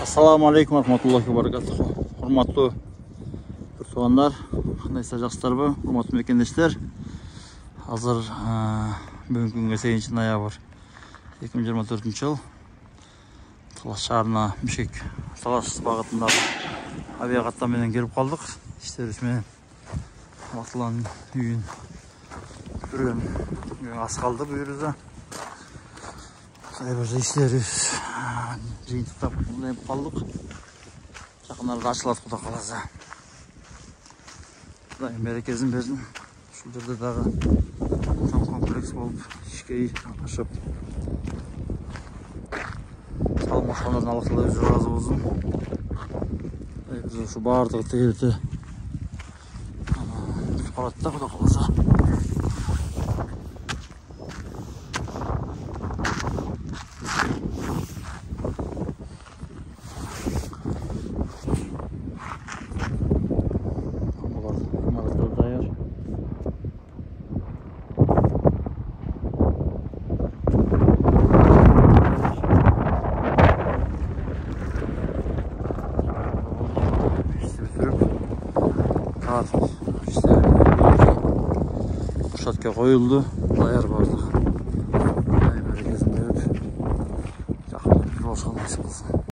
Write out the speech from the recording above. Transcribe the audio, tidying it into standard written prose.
Assalamu alaikum warahmatullahi wabarakatuh. Hurmatlı tuğanlar, qandaysa жақсыларбы, hurmatlı mekendештер. Hazır бүгінгі күнге 8 ноябрь 2024 жыл. Талас шаарына Мишек Талас бағытындағы авиақаттаменен келіп қалдық. İşlerimiz Атылан үйін көрген аз қалды бұл жерде. Бір işlerimiz жиынтықтап қалдық. Жақынlarda ашылады құда қаласа. Құдайым берекесін берсін. Şu жерде дағы там комплекс болып ішкей ашып салмақтан Алла Тағала өзі разы болсын. Şu бардығы тегерді барады да құда қаласа. İşte kuşatga koyuldu, dayar vardı. Herkesin berip, жақын bir olsun nasip olsun.